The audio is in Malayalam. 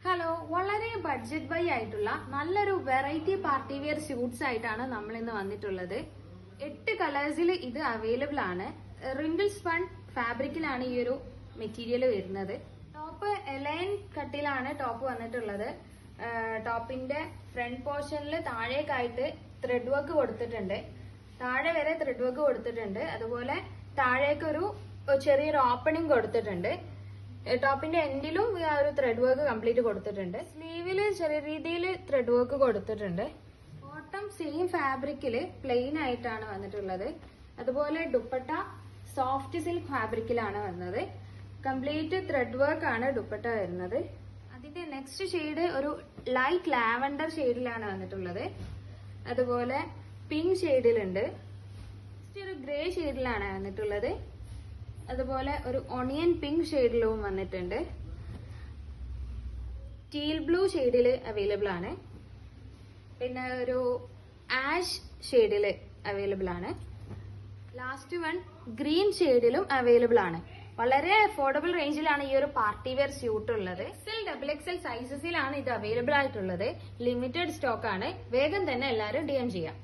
ഹലോ, വളരെ ബഡ്ജറ്റ് ബൈ ആയിട്ടുള്ള നല്ലൊരു വെറൈറ്റി പാർട്ടി വെയർ സ്യൂട്ട്സ് ആയിട്ടാണ് നമ്മൾ ഇന്ന് വന്നിട്ടുള്ളത്. 8 കളേഴ്സിൽ ഇത് അവൈലബിൾ ആണ്. റിങ്കിൾ സ്പൺ ഫാബ്രിക്കിലാണ് ഈ ഒരു മെറ്റീരിയൽ വരുന്നത്. ടോപ്പ് എലൈൻ കട്ടിലാണ് ടോപ്പ് വന്നിട്ടുള്ളത്. ടോപ്പിന്റെ ഫ്രണ്ട് പോർഷനിൽ താഴേക്കായിട്ട് ത്രെഡ് വർക്ക് കൊടുത്തിട്ടുണ്ട്. താഴെ വരെ ത്രെഡ് വർക്ക് കൊടുത്തിട്ടുണ്ട്. അതുപോലെ താഴേക്കൊരു ചെറിയൊരു ഓപ്പണിംഗ് കൊടുത്തിട്ടുണ്ട്. ടോപ്പിന്റെ എൻഡിലും ആ ഒരു ത്രെഡ് വർക്ക് കംപ്ലീറ്റ് കൊടുത്തിട്ടുണ്ട്. സ്ലീവില് ചെറിയ രീതിയിൽ ത്രെഡ് വർക്ക് കൊടുത്തിട്ടുണ്ട്. ബോട്ടം സെയിം ഫാബ്രിക്കില് പ്ലെയിൻ ആയിട്ടാണ് വന്നിട്ടുള്ളത്. അതുപോലെ ദുപ്പട്ട സോഫ്റ്റ് സിൽക്ക് ഫാബ്രിക്കിലാണ് വന്നത്. കംപ്ലീറ്റ് ത്രെഡ് വർക്ക് ആണ് ദുപ്പട്ട വരുന്നത്. അതിന്റെ നെക്സ്റ്റ് ഷെയ്ഡ് ഒരു ലൈറ്റ് ലാവൻഡർ ഷെയ്ഡിലാണ് വന്നിട്ടുള്ളത്. അതുപോലെ പിങ്ക് ഷെയ്ഡിലുണ്ട്. ഒരു ഗ്രേ ഷെയ്ഡിലാണ് വന്നിട്ടുള്ളത്. അതുപോലെ ഒരു ഓണിയൻ പിങ്ക് ഷെയ്ഡിലും വന്നിട്ടുണ്ട്. ടീൽ ബ്ലൂ ഷെയ്ഡിൽ അവൈലബിൾ ആണ്. പിന്നെ ഒരു ആഷ് ഷെയ്ഡിൽ അവൈലബിൾ ആണ്. ലാസ്റ്റ് വൺ ഗ്രീൻ ഷെയ്ഡിലും അവൈലബിൾ ആണ്. വളരെ അഫോർഡബിൾ റേഞ്ചിലാണ് ഈ ഒരു പാർട്ടി വെയർ സ്യൂട്ട് ഉള്ളത്. XL, XXL സൈസസിലാണ് ഇത് അവൈലബിൾ ആയിട്ടുള്ളത്. ലിമിറ്റഡ് സ്റ്റോക്ക് ആണ്. വേഗം തന്നെ എല്ലാവരും DM ചെയ്യാം.